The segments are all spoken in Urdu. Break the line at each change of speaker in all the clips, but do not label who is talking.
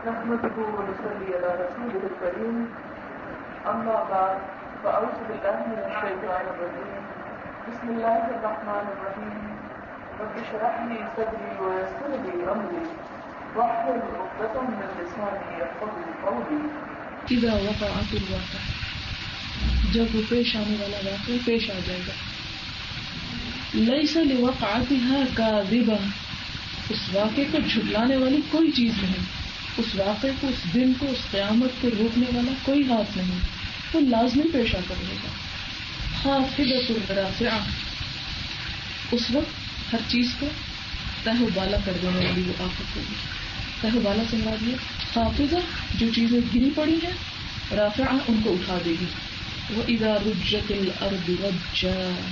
نحمده ونصلي على رسوله الكريم أما بعد فأعوذ بالله من الشيطان الرجيم بسم الله الرحمن الرحيم رب اشرح لي صدري ويسر لي أمري واحلل عقدة من لساني يفقهوا قولي.
اذا وقعت الواقع، جب وہ پیش آنے والا واقعہ پیش آ جائے گا. لیس لوقعتها کاذبہ، اس واقعے کو جھٹلانے والی کوئی چیز نہیں، اس واقعے کو، اس دن کو، اس قیامت کو روکنے والا کوئی ہاتھ نہیں، وہ لازمی پیش آ کر رہے گا. خافضۃ رافعہ، اس وقت ہر چیز کو تہ و بالا کر دینے والی وہ آفت ہوگی. تہ و بالا سے مراد یہ خافضہ جو چیزیں گری پڑی ہیں، رافعہ ان کو اٹھا دے گی. وَإِذَا رُجَّتِ الْأَرْضُ رَجًّا،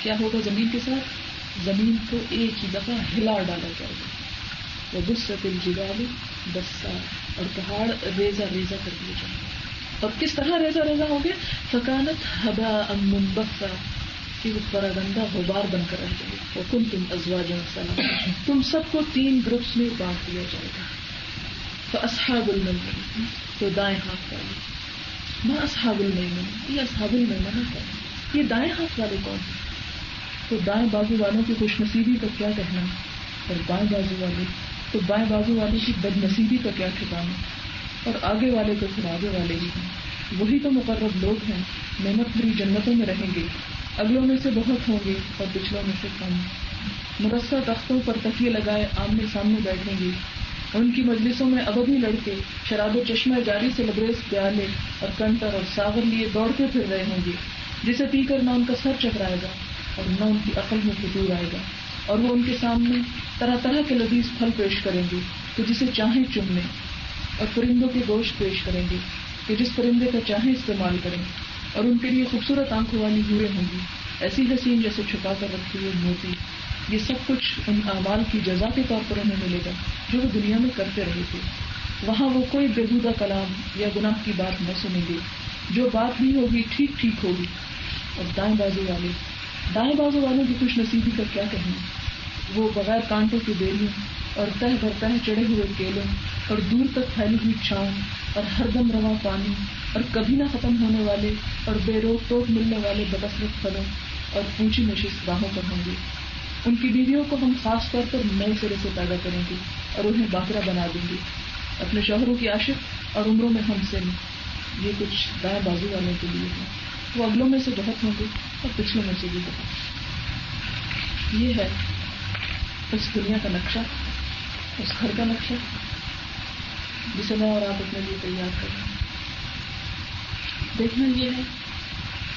کیا ہوگا زمین کے ساتھ؟ زمین کو ایک ہی دفعہ ہلا ڈالا جائے گا. وَبُسَّتِ الْجِبَالُ بَسًّا، اور پہاڑ ریزہ ریزہ کر دیے جائیں گے. اب کس طرح ریزہ ریزہ ہوں گے؟ فَكَانَتْ هَبَاءً مُنبَثًّا، کہ وہ پراگندہ غبار بن کر رہ جائے. وَكُنْتُمْ أَزْوَاجًا ثَلَاثًا، تم سب کو 3 گروپس میں بانٹ دیا جائے گا. فَأَصْحَابُ الْمَيْمَنَةِ، تو دائیں ہاتھ والے. ما اصحاب المیمنہ، یہ اصحاب المیمنہ کون ہے؟ یہ دائیں ہاتھ والے کون ہیں؟ تو دائیں بازو والوں کی خوش نصیبی کا کیا کہنا ہے، اور بائیں بازو والے تو بائیں بازو والوں کی بد نصیبی کا کیا ٹھکانا، اور آگے والے تو پھر آگے والے ہی ہیں. وہی تو مقرب لوگ ہیں، نعمت بھری جنتوں میں رہیں گے. اگلوں میں سے بہت ہوں گے اور پچھلوں میں سے کم. مرصع تختوں پر تکیے لگائے آمنے سامنے بیٹھیں گے. ان کی مجلسوں میں ابدی لڑکے شراب و چشمہ جاری سے لبریز پیالے اور کنٹر اور ساغر لیے دوڑتے پھر رہے ہوں گے، جسے پی کر نہ ان کا سر چکرائے گا اور نہ ان کی عقل میں فتور آئے گا. اور وہ ان کے سامنے طرح طرح کے لذیذ پھل پیش کریں گے کہ جسے چاہیں چن لیں، اور پرندوں کے گوشت پیش کریں گے کہ جس پرندے کا چاہیں استعمال کریں. اور ان کے لیے خوبصورت آنکھوں والی حوریں ہوں گی، ایسی حسین جیسے چھپا کر رکھے ہوئے موتی. یہ سب کچھ ان اعمال کی جزا کے طور پر انہیں ملے گا جو وہ دنیا میں کرتے رہے تھے. وہاں وہ کوئی بےہودہ کلام یا گناہ کی بات نہ سنیں گے، جو بات بھی ہوگی ٹھیک ٹھیک ہوگی. اور دائیں بازو والوں کی خوش نصیبی کا کیا کہنا، وہ بغیر کانٹوں کی بیلیوں اور تہ بر تہ چڑھے ہوئے کیلوں اور دور تک پھیلی ہوئی چھاؤں اور ہر دم رواں پانی اور کبھی نہ ختم ہونے والے اور بے روک ٹوک ملنے والے بکثرت پھلوں اور اونچی نشست گاہوں پر ہوں گے. ان کی بیویوں کو ہم خاص طور پر نئے سرے سے پیدا کریں گے اور انہیں باقرہ بنا دیں گے، اپنے شوہروں کی عاشق اور عمروں میں ہم سے. یہ کچھ دائیں بازو والوں کے لیے ہے، وہ اگلوں میں سے بہت ہوں گے اور پچھلوں میں سے بھی بہت. یہ ہے اس دنیا کا نقشہ، اس گھر کا نقشہ جسے میں اور آپ اپنے لیے تیار کریں. دیکھنا یہ ہے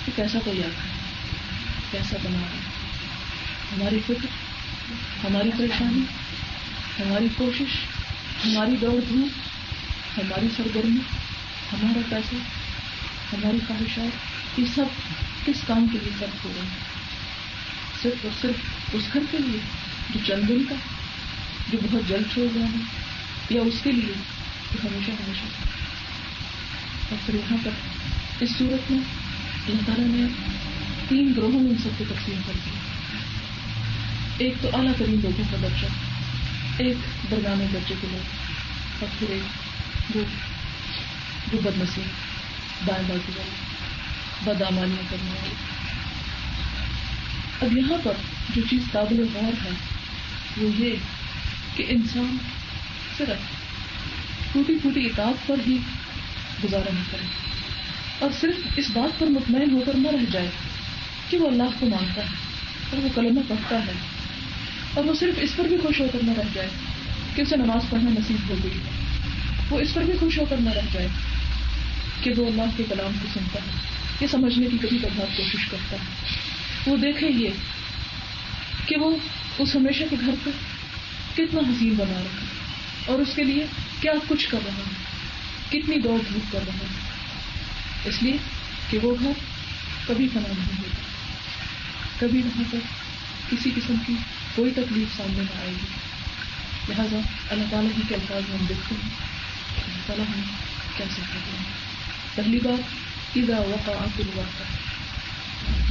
کہ کیسا تیار کریں، کیسا بنا رہے ہیں. ہماری فکر، ہماری پریشانی، ہماری کوشش، ہماری دوڑ دھوپ، ہماری سرگرمی، ہمارا پیسہ، ہماری خواہشات، یہ سب کس کام کے لیے خرچ ہو رہے ہیں؟ صرف اور صرف اس گھر کے لیے جو چند دن کا، جو بہت جلد چھوڑ جانا، یا اس کے لیے جو ہمیشہ ہمیشہ. اور پھر یہاں پر اس صورت میں اللہ تعالیٰ نے 3 گروہوں میں ان سب کو تقسیم کر دیا. ایک تو اعلیٰ ترین لوگوں کا درجہ، ایک درمیانے درجے کے لوگ، اور پھر ایک جو بد نصیب دائیں بازو والے، بدعمالیاں کرنے والے. اب یہاں پر جو چیز قابل غور ہے وہ یہ کہ انسان صرف ٹوٹی پھوٹی اطاعت پر ہی گزارا نہ کرے، اور صرف اس بات پر مطمئن ہو کر نہ رہ جائے کہ وہ اللہ کو مانتا ہے اور وہ کلمہ پڑھتا ہے، اور وہ صرف اس پر بھی خوش ہو کر نہ رہ جائے کہ اسے نماز پڑھنا نصیب ہو گئی. وہ اس پر بھی خوش ہو کر نہ رہ جائے کہ وہ اللہ کے کلام کو سنتا ہے، یہ سمجھنے کی کبھی کبھار کوشش کرتا ہے. وہ دیکھے یہ کہ وہ اس ہمیشہ کے گھر کو کتنا حسین بنا رہا ہے اور اس کے لیے کیا کچھ کر رہا ہے، کتنی دوڑ دھوپ کر رہا ہے، اس لیے کہ وہ گھر کبھی فنا نہیں ہوگا، کبھی وہاں پر کسی قسم کی کوئی تکلیف سامنے نہ آئے گی. لہٰذا اللہ تعالیٰ ہی کے الفاظ میں ہم دیکھتے ہیں اللہ تعالیٰ ہمیں کیا سکھاتے ہیں. پہلی بات، اذا وقعت الواقع،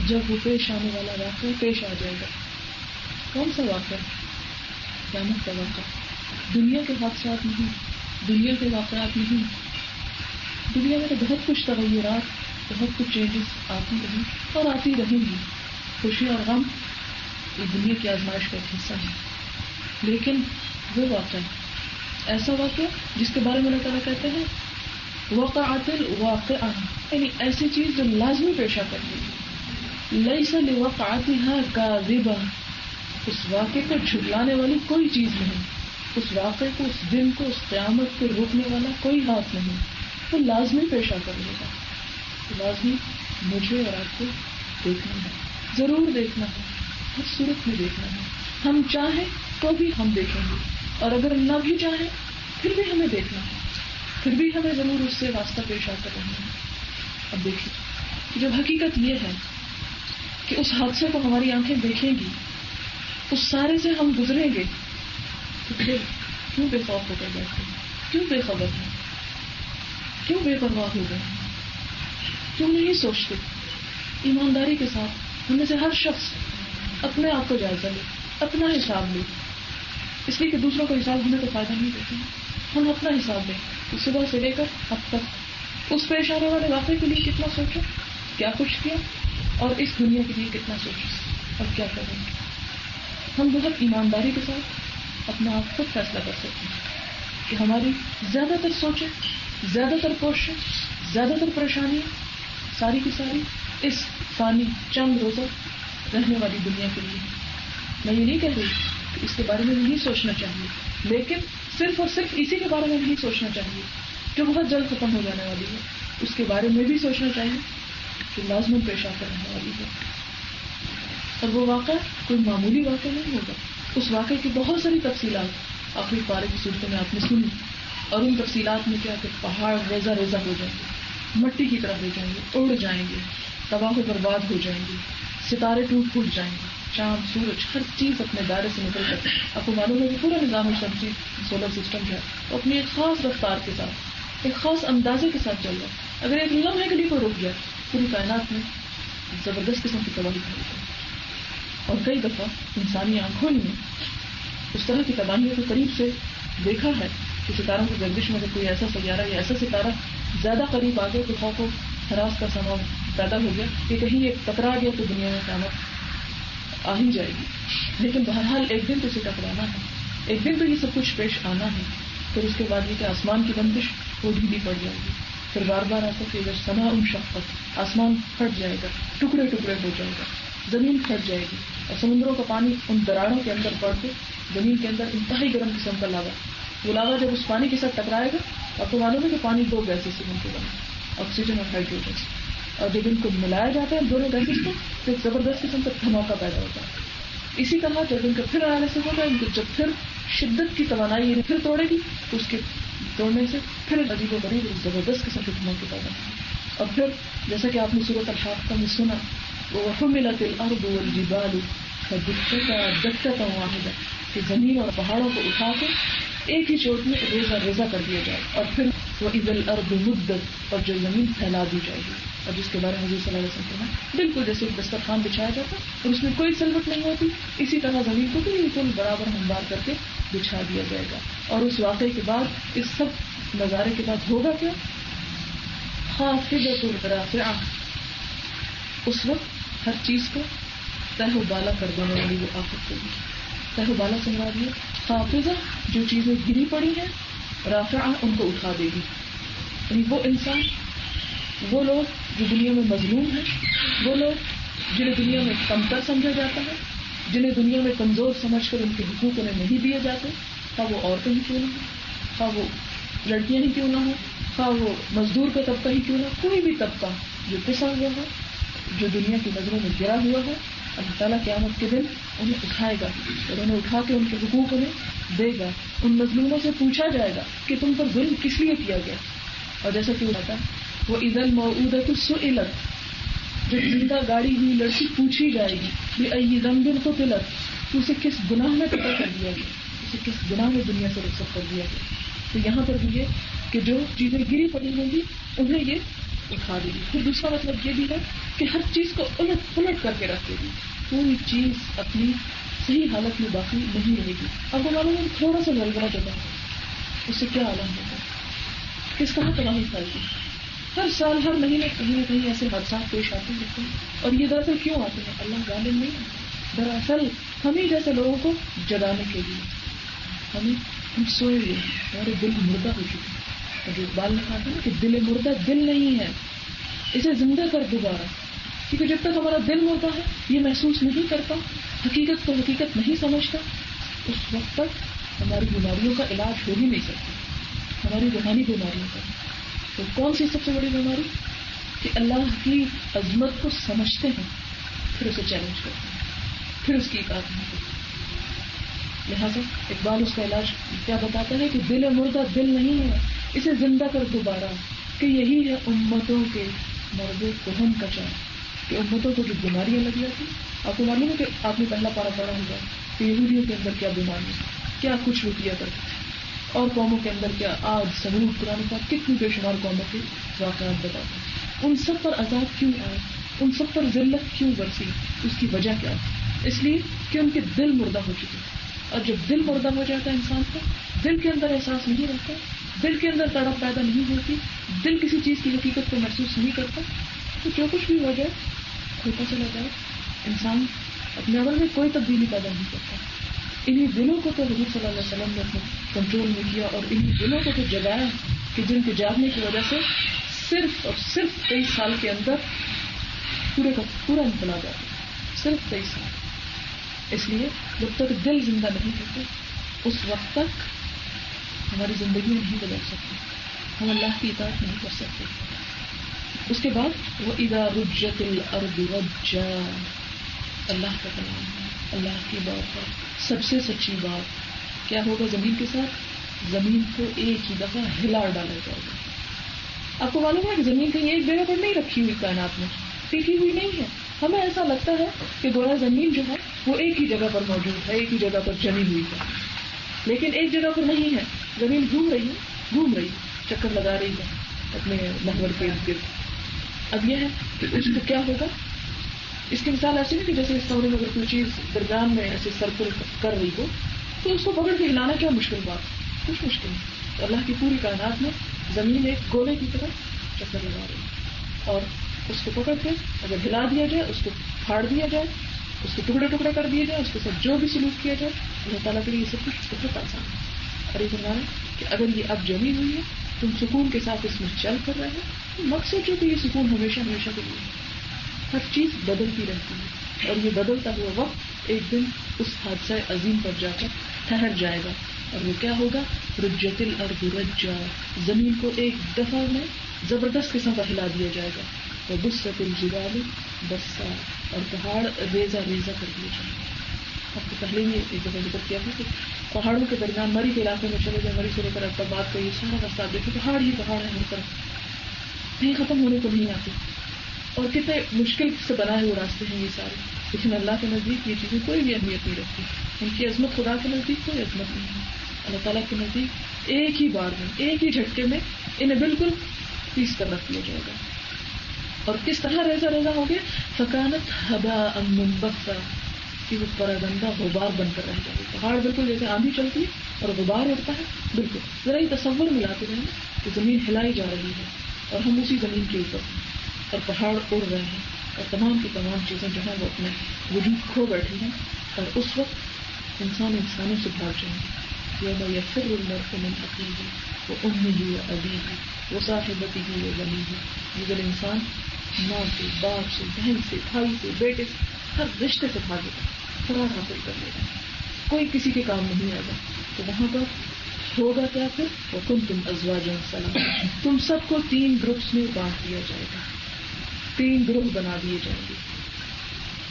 جب وہ پیش آنے والا واقعہ پیش آ جائے گا. کون سا واقعہ؟ قیامت کا واقعہ. دنیا کے حادثات نہیں، دنیا کے واقعات نہیں. دنیا میں تو بہت کچھ تغیرات، بہت کچھ چینجز آتی رہی اور آتی رہیں گی. خوشی اور غم یہ دنیا کی آزمائش کا ایک حصہ ہے. لیکن وہ واقعہ، ایسا واقعہ جس کے بارے میں اللہ تعالیٰ کہتے ہیں وقعت الواقعہ، یعنی ایسی چیز جو لازمی پیش آ کرتی ہے. لیس لوقعتها کاذبہ، اس واقعے کو جھٹلانے والی کوئی چیز نہیں. اس واقعے کو، اس دن کو، اس قیامت کو روکنے والا کوئی ہاتھ نہیں. وہ لازمی پیش آ کرے گا. لازمی مجھے اور آپ کو دیکھنا ہے، ضرور دیکھنا ہے، ہر صورت میں دیکھنا ہے. ہم چاہیں تو بھی ہم دیکھیں گے، اور اگر نہ بھی چاہیں پھر بھی ہمیں دیکھنا ہے، پھر بھی ہمیں ضرور اس سے واسطہ پیش آ کر رہنا ہے. اب دیکھیے، جب حقیقت یہ ہے کہ اس حادثے کو ہماری آنکھیں دیکھیں گی، اس سارے سے ہم گزریں گے، تو پھر کیوں بے خوف ہو کر بیٹھتے ہیں؟ کیوں بے خبر ہیں؟ کیوں بے پرواہ ہو گئے ہیں؟ کیوں نہیں سوچتے؟ ایمانداری کے ساتھ ہم میں سے ہر شخص اپنے آپ کو جائزہ لے، اپنا حساب لے. اس لیے کہ دوسروں کا حساب ہمیں تو فائدہ نہیں دیتے ہیں. ہم اپنا حساب لیں، صبح سے لے کر اب تک اس پیش آنے والے واقعے کے لیے کتنا سوچا، کیا کچھ کیا، اور اس دنیا کے لیے کتنا سوچا اور کیا کریں گے. ہم بہت ایمانداری کے ساتھ اپنا آپ خود فیصلہ کر سکتے ہیں کہ ہماری زیادہ تر سوچیں، زیادہ تر کوششیں، زیادہ تر پریشانیاں ساری کی ساری اس فانی چند روزہ رہنے والی دنیا کے لیے. میں یہ نہیں کہہ رہی کہ اس کے بارے میں نہیں سوچنا چاہیے، لیکن صرف اور صرف اسی کے بارے میں نہیں سوچنا چاہیے جو بہت جلد ختم ہو جانے والی ہے. اس کے بارے میں بھی سوچنا چاہیے جو لازماً پیش آ کر رہنے والی ہے. اور وہ واقعہ کوئی معمولی واقعہ نہیں ہوگا. اس واقعے کی بہت ساری تفصیلات آخری پارے کی صورتوں میں آپ نے سنی، اور ان تفصیلات میں کیا کہ پہاڑ ریزہ ریزہ ہو جائیں گے، مٹی کی طرح ہو جائیں گے، اڑ جائیں گے، تباہ و برباد ہو جائیں گے، ستارے ٹوٹ پھوٹ جائیں گے، چاند سورج ہر چیز اپنے دائرے سے نکل کر، آپ کو معلوم ہے کہ پورا نظام شمسی سولر سسٹم جو ہے وہ اپنی ایک خاص رفتار کے ساتھ، ایک خاص اندازے کے ساتھ چل رہا ہے. اگر ایک لمحے کے لیے کوئی رک گیا پوری کائنات میں زبردست قسم کی تباہی پھیل گئی. اور کئی دفعہ انسانی آنکھوں نے اس طرح کی تباہیوں کو قریب سے دیکھا ہے کہ ستاروں کی گردش میں اگر کوئی ایسا سیارہ یا ایسا ستارہ زیادہ قریب آ گیا تو خوف و ہراس کا سما پیدا ہو گیا کہ کہیں ایک ٹکرا گیا تو دنیا میں قیامت آ ہی جائے گی. لیکن بہرحال ایک دن تو اسے ٹکرانا ہے، ایک دن تو یہ سب کچھ پیش آنا ہے. پھر اس کے بعد یہ کہ آسمان کی بندش وہ ڈھیلی پڑ جائے گی. پھر بار بار آتا کہ اگر سما انشقت، آسمان پھٹ جائے گا، ٹکڑے ٹکڑے ہو جائے گا، زمین پھٹ جائے گی، اور سمندروں کا پانی ان دراڑوں کے اندر پڑ کے زمین کے اندر انتہائی گرم قسم کا لاوا، وہ لاوا جب اس پانی کے ساتھ ٹکرائے گا، آپ کو معلوم ہے کہ پانی دو گیسز سے بنتے ہیں، آکسیجن اور ہائیڈروجن، اور جب ان کو ملایا جاتا ہے دونوں گیسز کو تو ایک زبردست قسم کا دھماکہ پیدا ہوتا ہے. اسی طرح جب ان کا پھر انالیسس ہوگا، ان کو جب پھر شدت کی توانائی پھر توڑے گی تو اس کے توڑنے سے پھر عجیب و غریب زبردست قسم کے دھماکے پیدا ہوگا. اور پھر جیسا کہ آپ نے سورۃ الحاقہ میں سنا وَحُمِلَتِ الْأَرْضُ وَالْجِبَالُ فَدُكَّتَا دَكَّةً وَاحِدَةً، کہ زمین اور پہاڑوں کو اٹھا کے ایک ہی چوٹ میں ریزہ ریزہ کر دیا جائے. اور پھر وَإِذَا الْأَرْضُ مُدَّتْ، اور جو زمین پھیلا دی جائے گی. اور جس کے بارے میں حضور صلی اللہ علیہ وسلم نے بالکل جیسے ایک دسترخوان بچھایا جاتا اور اس میں کوئی سلوٹ نہیں ہوتی، اسی طرح زمین کو بالکل برابر ہموار کر کے بچھا دیا جائے گا. اور اس واقعے کے بعد، اس سب نظارے کے بعد ہوگا کیا؟ خافضۃ رافعہ، اس وقت ہر چیز کو تہ و بالا کر دینے والی وہ آفت ہوگی. تہ و بالا سے مراد یہ خافضہ جو چیزیں گری پڑی ہیں، رافعہ ان کو اٹھا دے گی. یعنی وہ انسان، وہ لوگ جو دنیا میں مظلوم ہیں، وہ لوگ جنہیں دنیا میں کمتر سمجھا جاتا ہے، جنہیں دنیا میں کمزور سمجھ کر ان کے حقوق انہیں نہیں دیے جاتے، خواہ وہ عورتیں ہی کیوں نہ ہوں، خواہ وہ لڑکیاں ہی کیوں نہ ہوں، خواہ وہ مزدور کا طبقہ ہی کیوں نہ، کوئی بھی طبقہ جو پسا ہوا ہے، جو دنیا کی نظروں میں گرا ہوا ہے، اللہ تعالیٰ قیامت کے دن انہیں اٹھائے گا اور انہیں اٹھا کے ان کے حقوق انہیں دے گا. ان مظلوموں سے پوچھا جائے گا کہ تم پر ظلم کس لیے کیا گیا. اور جیسا کہ وہ کہتا ہے وَإِذَا الْمَوْءُودَةُ سُئِلَتْ، جب زندہ گاڑی ہوئی لڑکی پوچھی جائے گی بِأَيِّ ذَنبٍ قُتِلَتْ، تو اسے کس گناہ میں قتل کر دیا گیا، اسے کس گناہ میں دنیا سے رخصت کر دیا گیا. تو یہاں پر بھی یہ کہ جو چیزیں گری پڑی ہوں گی انہیں یہ اٹھا دے گی. پھر دوسرا مطلب یہ بھی ہے کہ ہر چیز کو الٹ پلٹ کر کے رکھ دے گی، کوئی چیز اپنی صحیح حالت میں باقی نہیں رہے گی. اب وہ معلوم ہے تھوڑا سا زلزلہ جب ہے اس سے کیا عالم ہوتا ہے. کس طرح تباہی پھیلتی ہے. ہر سال ہر مہینے کہیں نہ کہیں ایسے حادثات پیش آتے ہیں. اور یہ دراصل کیوں آتے ہیں؟ اللہ غالب نہیں ہے. دراصل ہم ہی جیسے لوگوں کو جگانے کے لیے. ہم سوئے ہوئے ہیں, ہمارے دل مردہ ہو چکے ہیں. اور جو اقبال نے کہا تھا نا کہ دل مردہ دل نہیں ہے, اسے زندہ کر دوبارہ. کیونکہ جب تک ہمارا دل مردہ ہے, یہ محسوس نہیں کرتا, حقیقت کو حقیقت نہیں سمجھتا, اس وقت تک ہماری بیماریوں کا علاج ہو ہی نہیں سکتا, ہماری روحانی بیماریوں کا. تو کون سی سب سے بڑی بیماری؟ کہ اللہ کی عظمت کو سمجھتے ہیں پھر اسے چیلنج کرتے ہیں, پھر اس کی اطاعت نہیں کرتے. لہٰذا اقبال اس کا علاج کیا بتاتا ہے کہ دل مردہ دل نہیں ہے, اسے زندہ کر دوبارہ. کہ یہی ہے امتوں کے مرد کہن کا چار, کہ امتوں کو جو بیماریاں لگی جاتی. آپ کو معلوم ہے کہ آپ نے پہلا پارا پڑھا ہوگا کہ یہودیوں کے اندر کیا بیماری ہے, کیا کچھ وہ کیا کرتے تھے, اور قوموں کے اندر کیا. آج سمود قرآن کا کتنی بے شمار قوموں کے واقعات بتاتے ہیں. ان سب پر عذاب کیوں آئے, ان سب پر ذلت کیوں برسی, اس کی وجہ کیا ہے؟ اس لیے کہ ان کے دل مردہ ہو چکے ہیں. اور جب دل مردہ ہو جاتا ہے انسان کا, دل کے اندر احساس نہیں رہتا, دل کے اندر تڑپ پیدا نہیں ہوتی, دل کسی چیز کی حقیقت کو محسوس نہیں کرتا, تو جو کچھ بھی ہو جائے ہوتا چلا جائے. انسان اپنے عمل میں کوئی تبدیلی پیدا نہیں کرتا. انہی دلوں کو تو حضور صلی اللہ علیہ وسلم نے اپنے کنٹرول میں کیا, اور انہی دلوں کو تو جگایا کہ جن کے جاگنے کی وجہ سے صرف اور صرف 23 سال کے اندر پورے کا پورا انقلاب آتا ہے. صرف 23 سال. اس لیے جب تک دل زندہ نہیں ہوتے اس وقت تک ہماری زندگی نہیں بدل سکتی, ہم اللہ کی اطاعت نہیں کر سکتے. اس کے بعد وَإِذَا رُجَّتِ الْأَرْضُ رَجًّا, اللہ کا کلام ہے, اللہ کی بات ہے, سب سے سچی بات. کیا ہوگا زمین کے ساتھ؟ زمین کو ایک ہی دفعہ ہلا ڈالا جائے گا. آپ کو معلوم ہے کہ زمین کہیں ایک جگہ پر نہیں رکھی ہوئی کائنات میں, ٹکی ہوئی نہیں ہے. ہمیں ایسا لگتا ہے کہ گویا زمین جو ہے وہ ایک ہی جگہ پر موجود ہے, ایک ہی جگہ پر جمی ہوئی ہے, لیکن ایک جگہ پر نہیں ہے. زمین گھوم رہی چکر لگا رہی ہے اپنے محور کے ارد گرد. اب یہ ہے کہ اس کو کیا ہوگا. اس کی مثال ایسی نہیں کہ جیسے اس کمرے میں اگر کوئی چیز درمیان میں ایسے سرکل کر رہی ہو تو اس کو پکڑ کے ہلانا کیا مشکل بات, کچھ مشکل نہیں. تو اللہ کی پوری کائنات میں زمین ایک گولے کی طرح چکر لگا رہی ہے, اور اس کو پکڑ کے اگر ہلا دیا جائے, اس کو پھاڑ دیا جائے, اس کو ٹکڑے ٹکڑے کر دیے جائے, اس کے ساتھ جو بھی سلوک کیا جائے, اللہ تعالیٰ کے لیے یہ سب کچھ بہت آسان ہے. اور یہ فرمانا کہ اگر یہ اب جمی ہوئی ہے, تم سکون کے ساتھ اس میں چل کر رہے ہیں, مقصد جو کہ یہ سکون ہمیشہ ہمیشہ کے لیے. ہر چیز بدلتی رہتی ہے, اور یہ بدلتا ہوا وقت ایک دن اس حادثہ عظیم پر جا کر ٹھہر جائے گا. اور وہ کیا ہوگا؟ رجت الارض رجا, زمین کو ایک دفعہ میں زبردست قسم کا ہلا دیا جائے گا. وبست الجبال بسا, اور پہاڑ ریزہ ریزہ کر دیے جائیں گے. آپ کو پہلے ہی ایک دفعہ ذکر کیا تھا کہ پہاڑوں کے درمیان مری کے علاقے میں چلے جائیں, مری سے لے کر احتماد کا یہ سارا راستہ دیکھیں, پہاڑ ہی پہاڑ ہے ہر طرف, کہیں ختم ہونے کو نہیں آتے, اور کتنے مشکل سے بنائے ہوئے راستے ہیں یہ سارے. لیکن اللہ کے نزدیک یہ چیزیں کوئی بھی اہمیت نہیں رکھتی. ان کی عظمت خدا کے نزدیک کوئی عظمت نہیں ہے. اللہ تعالیٰ کے نزدیک ایک ہی بار میں, ایک ہی جھٹکے میں انہیں بالکل پیس کر رکھ دیا جائے گا. اور کس طرح ریزہ ریزہ ہو گیا؟ فکانت ہباء منبثا, کہ وہ پراگندہ غبار بن کر رہ جائے. پہاڑ بالکل جیسے آندھی چلتی ہے اور غبار اڑتا ہے, بالکل ذرا ہی تصور ملاتے رہے کہ زمین ہلائی جا رہی ہے اور ہم اسی زمین کے اوپر ہیں, اور پہاڑ اڑ رہے ہیں, اور تمام کی تمام چیزیں جو ہیں وہ اپنے وجود کھو بیٹھی ہیں. اور اس وقت انسان انسانوں سے بھاگ جائیں گے. یوم یفر المرء من اخیہ وامہ وابیہ وصاحبتہ وبنیہ, اگر انسان ماں سے, باپ سے, بہن سے, بھائی سے, بیٹے سے, ہر رشتے سے بھاگے گا, فرار حاصل کر لے گا, کوئی کسی کے کام نہیں آئے گا. تو وہاں پر ہوگا کیا پھر؟ وکنتم ازواجا ثلاثا, تم سب کو 3 گروپس میں بانٹ دیا جائے گا, 3 گروہ بنا دیے جائیں گے.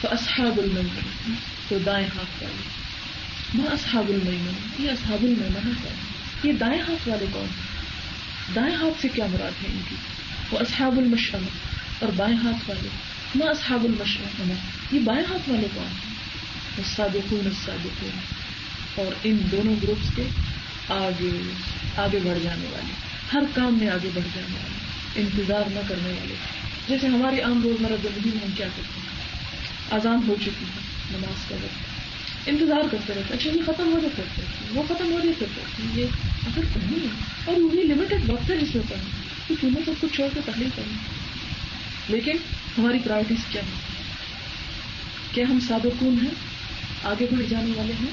فاصحاب المیمنہ, تو دائیں ہاتھ والے. ما اصحاب المیمنہ, یہ اصحاب المیمنہ کون ہے؟ یہ دائیں ہاتھ والے کون ہیں؟ دائیں ہاتھ سے کیا مراد ہے ان کی؟ وہ اصحاب المشأمہ, اور بائیں ہاتھ والے. ما اصحاب المشأمہ, یہ بائیں ہاتھ والے کون ہیں؟ السابقون السابقون, اور ان دونوں گروپس کے آگے بڑھ جانے والے, ہر کام میں آگے بڑھ جانے والے, انتظار نہ کرنے والے. جیسے ہماری عام روزمرہ زندگی میں ہم کیا کرتے ہیں, اذان ہو چکی ہے, نماز کا وقت, انتظار کرتے رہتے, اچھا یہ ختم ہو جائے کرتے ہیں, وہ ختم ہو جائے کرتے ہیں, یہ اگر نہیں ہے اور وہی لمٹ ایک ایک وقت ہے جس میں پڑھنا، تو کیوں نہ سب کچھ چھوڑ کے تحلیل کرنا. لیکن ہماری پرائرٹیز کیا ہیں؟ کیا ہم سابقون ہیں، آگے بڑھ جانے والے ہیں؟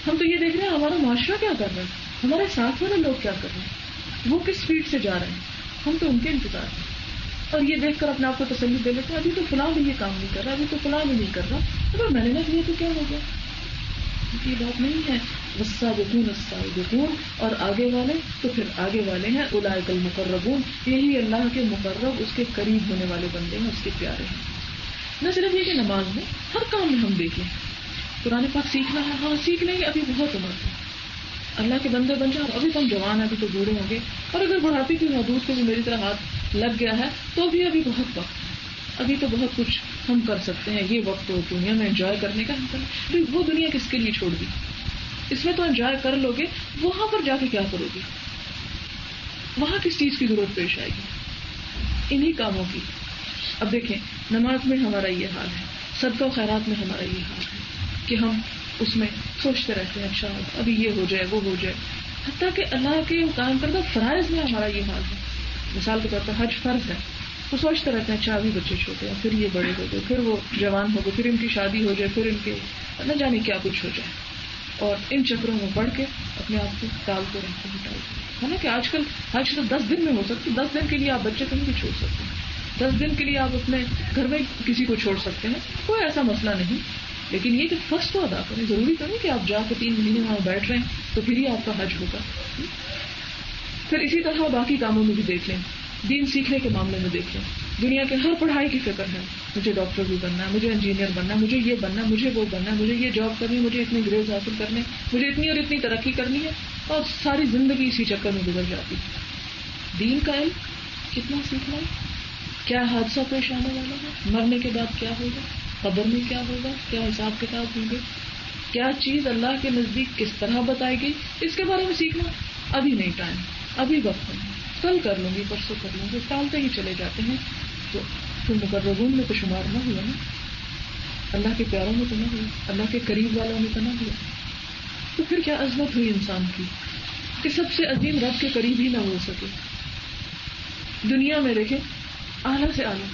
ہم تو یہ دیکھ رہے ہیں ہمارا معاشرہ کیا کر رہا ہے، ہمارے ساتھ والے لوگ کیا کر رہے ہیں، وہ کس اسپیڈ سے جا رہے ہیں، ہم تو ان کے انتظار ہیں. اور یہ دیکھ کر اپنے آپ کو تسلی دے لیتے ہیں ابھی تو فلاں بھی یہ کام نہیں کر رہا، ابھی تو فلاں بھی نہیں کر رہا، اگر میں نے نہ کیا تو کیا ہو گیا. یہ بات نہیں ہے. والسابقون السابقون، اور آگے والے تو پھر آگے والے ہیں. اولئک المقربون، یہی اللہ کے مقرب، اس کے قریب ہونے والے بندے ہیں، اس کے پیارے ہیں. نہ صرف یہ کہ نماز میں، ہر کام میں ہم دیکھیں قرآن پاک سیکھنا ہے، ہاں سیکھ لیں گے، ابھی بہت عمر ہے، اللہ کے بندے بن جاؤ. ابھی تو ہم جوان ہیں، ابھی تو بوڑھے ہوں گے، اور اگر بڑھاپے کی حدود پہ بھی میری طرح ہاتھ لگ گیا ہے تو بھی ابھی بہت وقت ہے، ابھی تو بہت کچھ ہم کر سکتے ہیں. یہ وقت تو دنیا میں انجوائے کرنے کا ہم کریں. وہ دنیا کس کے لیے چھوڑ دی؟ اس میں تو انجوائے کر لو گے، وہاں پر جا کے کیا کرو گے؟ وہاں کس چیز کی ضرورت پیش آئے گی؟ انہی کاموں کی. اب دیکھیں نماز میں ہمارا یہ حال ہے، صدقہ و خیرات میں ہمارا یہ حال ہے کہ ہم اس میں سوچتے رہتے ہیں اچھا ابھی یہ ہو جائے وہ ہو جائے. حتیٰ کہ اللہ کے قائم کردہ فرائض میں ہمارا یہ حال ہے. مثال کے طور پر حج فرض ہے، تو سوچتے رہتے ہیں اچھا ابھی بچے چھوٹے ہیں، پھر یہ بڑے ہو گئے، پھر وہ جوان ہو گئے، پھر ان کی شادی ہو جائے، پھر ان کے نہ جانے کیا کچھ ہو جائے، اور ان چکروں میں پڑھ کے اپنے آپ کو ٹالتے رہتے ہیں. حالانکہ آج کل حج تو 10 دن میں ہو سکتی، 10 دن کے لیے آپ بچے کہیں بھی چھوڑ سکتے ہیں، 10 دن کے لیے آپ اپنے گھر میں کسی کو چھوڑ سکتے ہیں، کوئی ایسا مسئلہ نہیں. لیکن یہ کہ فرض تو ادا کریں، ضروری تو نہیں کہ آپ جا کے 3 مہینے وہاں بیٹھ رہے ہیں تو پھر ہی آپ کا حج ہوگا. پھر اسی طرح باقی کاموں میں بھی دیکھ لیں، دین سیکھنے کے معاملے میں دیکھ لیں. دنیا کے ہر پڑھائی کی فکر ہے، مجھے ڈاکٹر بھی بننا ہے، مجھے انجینئر بننا ہے، مجھے یہ بننا ہے، مجھے وہ بننا ہے، مجھے یہ جاب کرنی ہے، مجھے اتنے گریڈ حاصل کرنے، مجھے اتنی اور اتنی ترقی کرنی ہے، اور ساری زندگی اسی چکر میں گزر جاتی. دین کا علم کتنا سیکھنا ہے، کیا حادثہ پیش آنے والا ہے، مرنے کے بعد کیا ہوگا، قبر میں کیا ہوگا، کیا حساب کتاب ہوں گے، کیا چیز اللہ کے نزدیک کس طرح بتائے گی، اس کے بارے میں سیکھنا ابھی نہیں ٹائم، ابھی وقت نہیں، کل کر لوں گی، پرسوں کر لوں گی، ٹالتے ہی چلے جاتے ہیں. تو پھر مقربون میں تو شمار نہ ہوا نا، اللہ کے پیاروں میں تو نہ ہوا، اللہ کے قریب والوں میں تو نہ ہوا. تو پھر کیا عظمت ہوئی انسان کی کہ سب سے عظیم رب کے قریب ہی نہ ہو سکے. دنیا میں دیکھیں اعلیٰ سے اعلیٰ،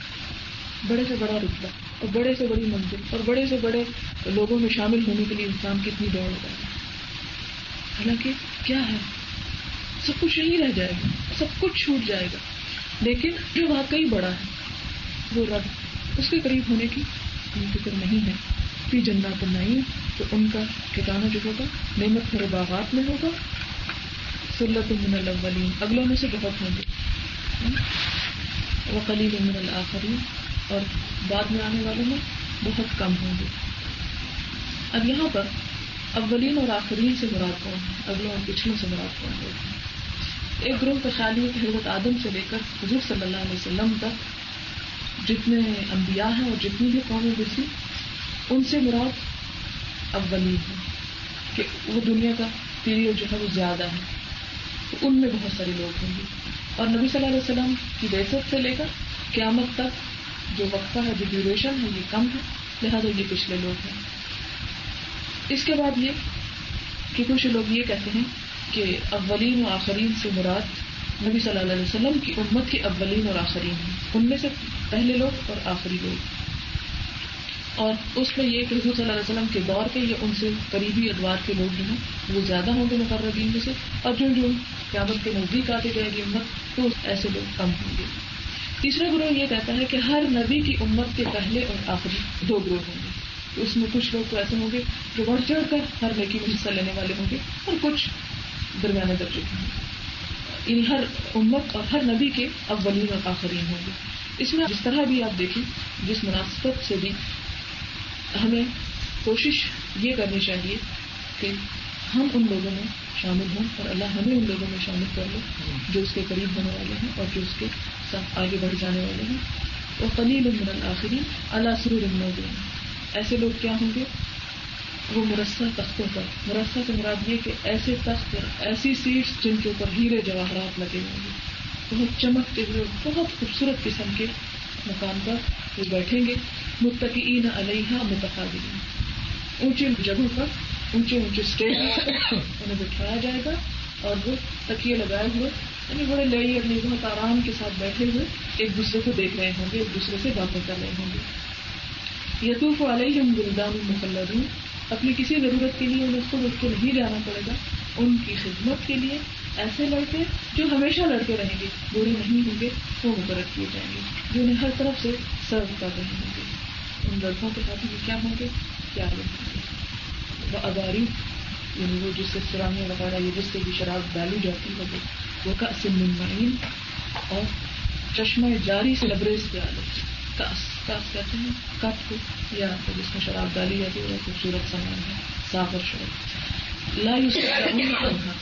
بڑے سے بڑا رتبہ، اور بڑے سے بڑی منزل، اور بڑے سے بڑے لوگوں میں شامل ہونے کے لیے انسان کتنی دوڑ لگا ہے. حالانکہ کیا ہے، سب کچھ یہیں رہ جائے گا، سب کچھ چھوٹ جائے گا. لیکن جو واقعی بڑا ہے وہ رب، اس کے قریب ہونے کی فکر نہیں ہے. فی جنات النعیم، تو ان کا ٹھکانہ جو ہوگا نعمت بھرے باغات میں ہوگا. ثلۃ من الاولین، اگلوں میں سے بہت ہوں گے، وقلیل من الآخرین، اور بعد میں آنے والوں میں بہت کم ہوں گے. اب یہاں پر اولین اور آخرین سے مراد کون ہے، اگلوں اور پچھلوں سے مراد کون ہے؟ ایک گروہ کا خیال ہے کہ حضرت آدم سے لے کر حضور صلی اللہ علیہ وسلم تک جتنے انبیاء ہیں اور جتنی بھی قومیں گزری، ان سے مراد اولین ہے کہ وہ دنیا کا پیریڈ جو ہے وہ زیادہ ہے، تو ان میں بہت سارے لوگ ہوں گے. اور نبی صلی اللہ علیہ وسلم کی بعثت سے لے کر قیامت تک جو وقفہ ہے، جو ڈیوریشن ہے، یہ کم ہے، لہذا یہ پچھلے لوگ ہیں. اس کے بعد یہ کہ کچھ لوگ یہ کہتے ہیں کہ اولین و آخرین سے مراد نبی صلی اللہ علیہ وسلم کی امت کے اولین اور آخرین ہیں، ان میں سے پہلے لوگ اور آخری لوگ. اور اس میں یہ کہ حضور صلی اللہ علیہ وسلم کے دور کے یا ان سے قریبی ادوار کے لوگ جو ہیں وہ زیادہ ہوں گے مقربین میں سے، اور جو قیامت کے نزدیک آتی جائے گی امت تو ایسے لوگ کم ہوں گے. تیسرا گروہ یہ کہتا ہے کہ ہر نبی کی امت کے پہلے اور آخری 2 گروہ ہوں گے. اس میں کچھ لوگ تو ایسے ہوں گے جو بڑھ چڑھ کر ہر نیکی میں حصہ لینے والے ہوں گے، اور کچھ درمیانے درجے کے ہوں گے. یعنی ہر امت اور ہر نبی کے اولین اور آخرین ہوں گے. اس میں جس طرح بھی آپ دیکھیں، جس مناسبت سے بھی ہمیں کوشش یہ کرنی چاہیے کہ ہم ان لوگوں میں شامل ہوں، اور اللہ ہمیں ان لوگوں میں شامل کر لے جو اس کے قریب ہونے والے ہیں اور جو اس کے ساتھ آگے بڑھ جانے والے ہیں. وقلیل من الآخرین علی سرر موضونہ، ایسے لوگ کیا ہوں گے، وہ مرصع تختوں پر. مرصع سے مراد یہ کہ ایسے تخت، ایسی سیٹس جن کے اوپر ہیرے جواہرات لگے ہوں گے، بہت چمکتے ہوئے بہت خوبصورت قسم کے مکان پر وہ بیٹھیں گے. متکئین علیہا متقابلین، اونچی جگہوں پر، اونچے اونچے اسٹیج پر انہیں بٹھایا جائے گا، اور وہ تکیے لگائے ہوئے یعنی بڑے لیئرلی بہت آرام کے ساتھ بیٹھے ہوئے ایک دوسرے کو دیکھ رہے ہوں گے, ایک دوسرے سے باتیں کر رہے ہوں گے. یطوف علیہم ولدان مخلدون, اپنی کسی ضرورت کے لیے انہیں خود اس کو نہیں جانا پڑے گا, ان کی خدمت کے لیے ایسے لڑکے جو ہمیشہ لڑکے رہیں گے, بوڑھے نہیں ہوں گے, وہ مقرر کیے جائیں گے جو انہیں ہر طرف سے سرو کر رہے ہوں گے. ان لڑکوں کے ساتھ بھی کیا ہوں گے, پیارے ہوں گے. وہ اباری یعنی وہ جس سے سرامیاں وغیرہ یہ جس سے بھی شراب ڈالی جاتی ہے وہ کأس من معین, اور چشمہ جاری سے لبریز پیالے. کأس کہتے ہیں کپ کو, یا جس میں شراب ڈالی جاتی ہے, خوبصورت سامان ہے, ساغر شراب. لا یصدعون عنہا,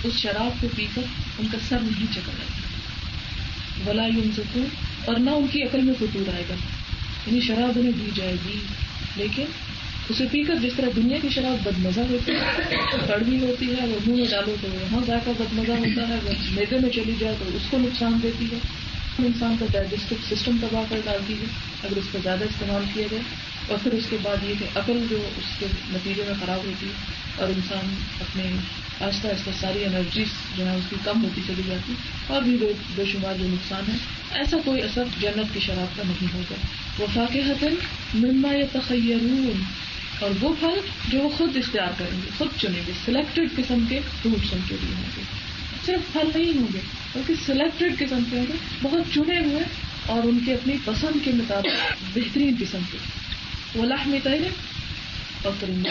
اس شراب کو پی کر ان کا سر نہیں چکا جائے گا. ولا ینزفون, اور نہ ان کی عقل میں فطور آئے گا. یعنی شراب انہیں دی جائے گی لیکن اسے پی کر جس طرح دنیا کی شراب بدمزہ ہوتی ہے, کڑوی ہوتی ہے, وہ منہ میں ڈالو تو وہاں ذائقہ بدمزہ ہوتا ہے, وہ میدے میں چلی جائے تو اس کو نقصان دیتی ہے, انسان کا ڈائجسٹو سسٹم تباہ کر ڈالتی ہے اگر اس کا زیادہ استعمال کیا جائے. اور پھر اس کے بعد یہ کہ عقل جو اس کے نتیجے میں خراب ہوتی ہے اور انسان اپنے آہستہ آہستہ ساری انرجیز جو ہے اس کی کم ہوتی چلی جاتی, اور بھی بے شمار جو نقصان ہے. ایسا کوئی اثر جنت کی شراب کا نہیں ہوگا. وفاکہۃ مما یتخیرون, اور وہ پھل جو وہ خود اختیار کریں گے, خود چنیں گے. سلیکٹڈ قسم کے فروٹس ان کے لیے ہوں گے, صرف پھل نہیں ہوں گے بلکہ سلیکٹڈ قسم کے ہوں گے, بہت چنے ہوئے اور ان کے اپنی پسند کے مطابق بہترین قسم کے. ولحم طیر, اور پرندے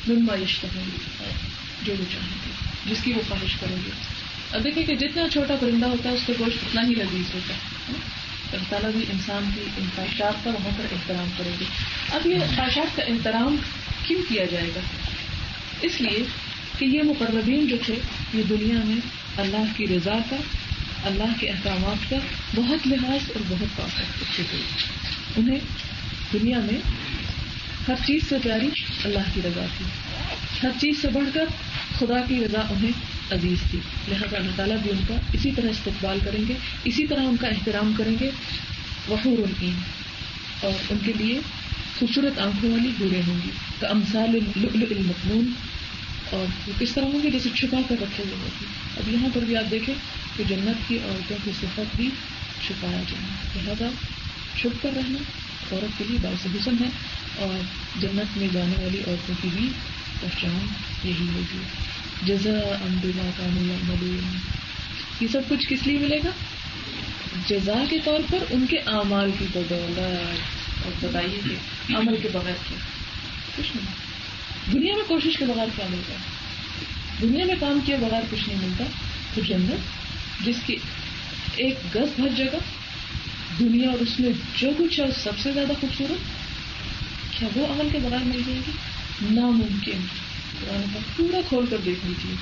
مما یشتہون, جو وہ چاہیں گے, جس کی وہ خواہش کریں گے. اب دیکھیں کہ جتنا چھوٹا پرندہ ہوتا ہے اس کا گوشت اتنا ہی لذیذ ہوتا ہے. اللہ تعالیٰ بھی انسان کی ان خواہشات کا وہاں پر احترام کریں گے. اب یہ خواہشات کا احترام کیوں کیا جائے گا؟ اس لیے کہ یہ مقربین جو تھے یہ دنیا میں اللہ کی رضا کا, اللہ کے احکامات کا بہت لحاظ اور بہت پاس رکھتے تھے. انہیں دنیا میں ہر چیز سے پیاری اللہ کی رضا تھی, ہر چیز سے بڑھ کر خدا کی رضا انہیں عزیز تھی. لہذا اللہ تعالیٰ بھی ان کا اسی طرح استقبال کریں گے, اسی طرح ان کا احترام کریں گے. وحور العین, اور ان کے لیے خوبصورت آنکھوں والی حوریں ہوں گی. کامثال اللؤلؤ المکنون, اور وہ کس طرح ہوں گے جیسے چھپا کر رکھے ہوئے ہوتے. اب یہاں پر بھی آپ دیکھیں کہ جنت کی عورتوں کی صفت بھی چھپایا جانا. لہذا چھپ کر رہنا عورت کے لیے باعث حسن ہے, اور جنت میں جانے والی عورتوں کی بھی پہچان یہی ہوگی. جزاء بما كانوا يعملون, یہ سب کچھ کس لیے ملے گا؟ جزا کے طور پر ان کے اعمال کی بدولت. اور بتائیے کہ عمل کے بغیر کیا کچھ نہیں. دنیا میں کوشش کے بغیر کیا ملتا ہے؟ دنیا میں کام کیے بغیر کچھ نہیں ملتا. تو جنت جس کی ایک گز بھر جگہ دنیا اور اس میں جو کچھ ہے سب سے زیادہ خوبصورت, کیا وہ عمل کے بغیر مل جائے گی؟ ناممکن. قرآن کا پورا کھول کر دیکھ لیجیے,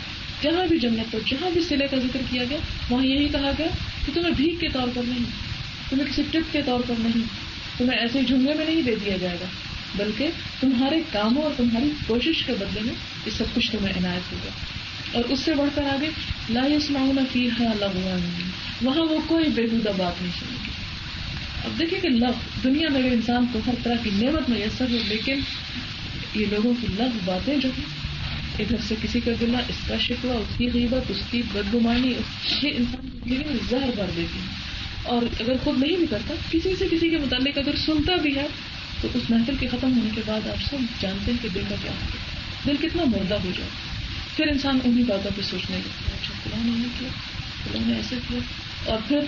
جہاں بھی جنت پر جہاں بھی صلے کا ذکر کیا گیا وہاں یہی کہا گیا کہ تمہیں بھیک کے طور پر نہیں, تمہیں کسی ٹپ کے طور پر نہیں, تمہیں ایسے جھنگے میں نہیں دے دیا جائے گا, بلکہ تمہارے کاموں اور تمہاری کوشش کے بدلے میں یہ سب کچھ تمہیں عنایت ہوگا. اور اس سے بڑھ کر آگے لا یسمعون فیہا لغوا, وہاں وہ کوئی بےہودہ بات نہیں سنیں گے. اب دیکھیں کہ لغو دنیا میں انسان کو ہر طرح کی نعمت میسر ہے, لیکن یہ لوگوں کی لغو باتیں جو ہیں, ادھر سے کسی کا گلہ, اس کا شکوہ, اس کی غیبت, اس کی بدگمانی, یہ انسان کی زندگی میں زہر بھر دیتی ہے. اور اگر خود نہیں بھی کرتا, کسی سے کسی کے متعلق اگر سنتا بھی ہے تو اس محفل کے ختم ہونے کے بعد آپ سب جانتے ہیں کہ دل کا کیا ہوتا ہے, دل کتنا مردہ ہو جائے. پھر انسان انہیں باتوں پہ سوچنے لگتا ہے, اچھا فلاں نے یہ کیا, فلاں نے ایسے کیا, اور پھر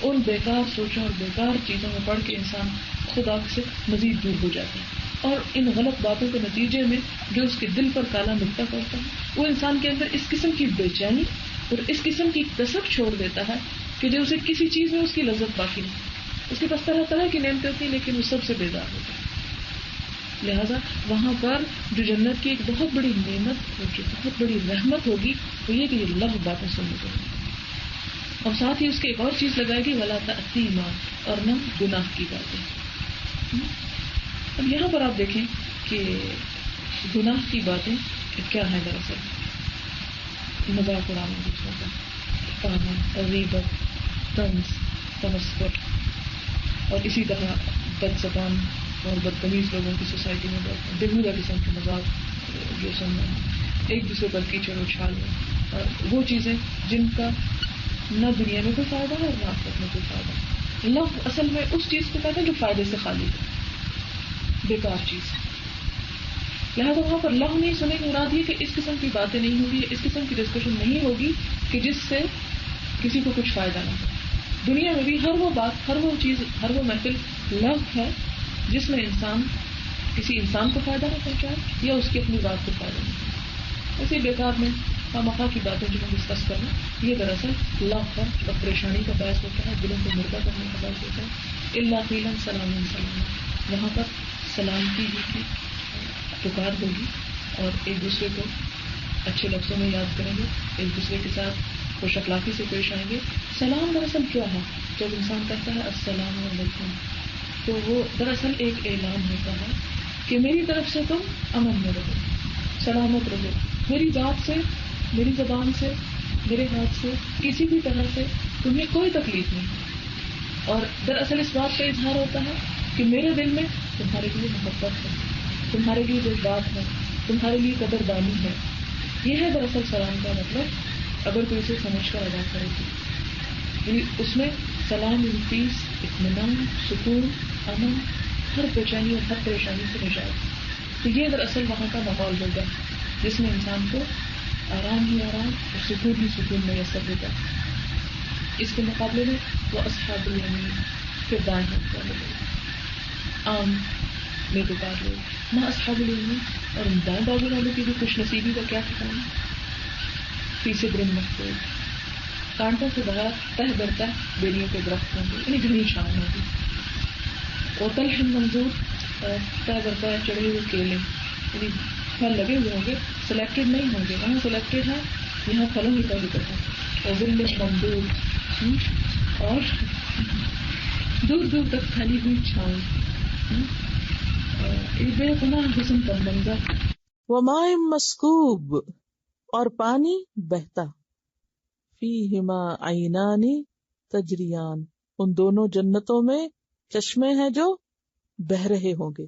ان بیکار سوچوں اور بیکار چیزوں میں پڑھ کے انسان خدا سے مزید دور ہو جاتا ہے. اور ان غلط باتوں کے نتیجے میں جو اس کے دل پر کالا نقطہ پڑتا ہے وہ انسان کے اندر اس قسم کی بے چینی اور اس قسم کی کسک چھوڑ دیتا ہے کہ جو اسے کسی چیز میں اس کی لذت باقی نہیں. اس کے پاس طرح طرح کی نعمتیں ہوتی ہیں لیکن وہ سب سے بیدار ہوتا ہے. لہذا وہاں پر جو جنت کی ایک بہت بڑی نعمت اور جو بہت بڑی رحمت ہوگی وہ یہ کہ یہ لغو باتیں سننے کو, اور ساتھ ہی اس کی ایک اور چیز لگائے گی ولا تأثیما, اور نہ گناہ کی باتیں. اب یہاں پر آپ دیکھیں کہ گناہ کی باتیں کیا ہے. دراصل مذاق اڑانا دوسروں کا, کہنا, غیبت, طنز, تمسخر, اور اسی طرح بد زبان اور بدتمیز لوگوں کی سوسائٹی میں بیہودہ قسم کے مذاق یہ سننا, ایک دوسرے پر کیچڑ اچھالنا، اور وہ چیزیں جن کا نہ دنیا میں کوئی فائدہ ہے اور نہ آخرت میں کوئی فائدہ ہے۔ لغو اصل میں اس چیز کو کہتے ہیں جو فائدے سے خالی ہے، بیکار چیز۔ لہٰذا وہاں پر لغو نہیں سنے کی مراد یہ کہ اس قسم کی باتیں نہیں ہوگی، اس قسم کی ڈسکشن نہیں ہوگی کہ جس سے کسی کو کچھ فائدہ نہ ہو۔ دنیا میں بھی ہر وہ بات، ہر وہ چیز، ہر وہ محفل لغو ہے جس میں انسان کسی انسان کو فائدہ نہ پہنچائے یا اس کی اپنی ذات کو فائدہ نہ پہنچائے۔ ایسے بیکار میں خواہ کی باتیں جو ہم ڈسکس کرنا، یہ دراصل لغو ہے اور پریشانی کا باعث ہوتا ہے، دلوں کو مردہ کرنے کا باعث ہوتا ہے۔ الا قیلا سلاما سلاما، وہاں پر سلام کی پکار ہوگی اور ایک دوسرے کو اچھے لفظوں میں یاد کریں گے، ایک دوسرے کے ساتھ خوش اخلاقی سے پیش آئیں گے۔ سلام دراصل کیا ہے؟ جب انسان کہتا ہے السلام علیکم، تو وہ دراصل ایک اعلان ہوتا ہے کہ میری طرف سے تم امن میں رہو، سلامت رہو، میری ذات سے، میری زبان سے، میرے ہاتھ سے کسی بھی طرح سے تمہیں کوئی تکلیف نہیں۔ اور دراصل اس بات کا اظہار ہوتا ہے کہ میرے دل میں تمہارے لیے محبت ہے، تمہارے لیے جذبات ہے، تمہارے لیے قدردانی ہے۔ یہ ہے دراصل سلام کا مطلب، اگر کوئی اسے سمجھ کر ادا کرے تو۔ یعنی اس میں سلام، پیس، اطمینان، سکون، امن، ہر بےچینی اور ہر پریشانی سے نجات۔ تو یہ دراصل وہاں کا ماحول ہوگا جس میں انسان کو آرام ہی آرام اور سکون ہی سکون میسر ہوگا۔ اس کے مقابلے میں وہ اصحاب الیمین، پھر دائیں ہاتھ والے لوگ، عام نیکوکار لوگ، نہ اصحاب الیمین اور دائیں بازو والوں کی بھی خوش نصیبی کا کیا ٹھکانا۔ فی سدر مخضود، کانٹوں سے بھرا تہ در تہ بیریوں کے درخت ہوں گے، یعنی گھنی چھاؤں ہوگی۔ وطلح منضود، تہ در تہ چڑھے ہوئے کیلے، یعنی پھل لگے ہوئے ہوں گے، سلیکٹڈ نہیں ہوں گے، وہاں سلیکٹڈ ہے، یہاں پھلوں ہی کا ذکر ہے۔ وظل ممدود، اور دور دور تک پھیلی ہوئی چھاؤں، ایک بے پناہ حسن کا منظر۔
وماء مسکوب، اور پانی بہتا، فیہما عینان تجریان، ان دونوں جنتوں میں چشمے ہیں جو بہ رہے ہوں گے۔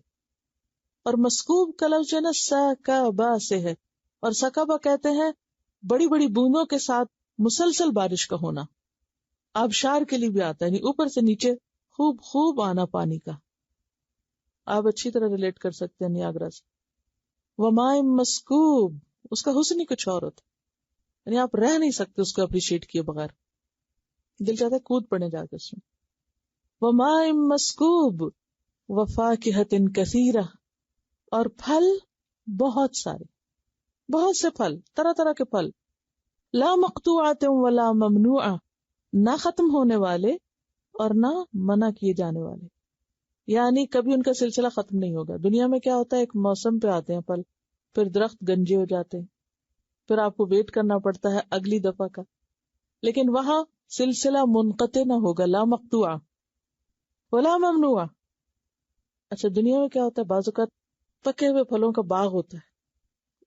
اور مسکوب کا لفظ نا سکبا سے ہے، اور سکبا کہتے ہیں بڑی بڑی بوندوں کے ساتھ مسلسل بارش کا ہونا۔ آبشار کے لیے بھی آتا ہے، یعنی اوپر سے نیچے خوب خوب آنا پانی کا۔ آپ اچھی طرح ریلیٹ کر سکتے ہیں نیاگرا سے۔ وماء مسکوب، اس کا حسن ہی کچھ اور ہوتا ہے، یعنی آپ رہ نہیں سکتے اس کو اپریشیٹ کیے بغیر، دل چاہتا ہے کود پڑنے جا کے اس میں۔ وماء مسکوب وفاکہۃ کثیرہ، اور پھل بہت سارے، بہت سے پھل، طرح طرح کے پھل، لا مقطوعۃ ولا ممنوعہ، نہ ختم ہونے والے اور نہ منع کیے جانے والے، یعنی کبھی ان کا سلسلہ ختم نہیں ہوگا۔ دنیا میں کیا ہوتا ہے، ایک موسم پہ آتے ہیں پھل، پھر درخت گنجے ہو جاتے ہیں، پھر آپ کو ویٹ کرنا پڑتا ہے اگلی دفعہ کا، لیکن وہاں سلسلہ منقطع نہ ہوگا، لا مقطوعہ ولا ممنوعہ۔ اچھا دنیا میں کیا ہوتا ہے، بعض اوقات پکے ہوئے پھلوں کا باغ ہوتا ہے،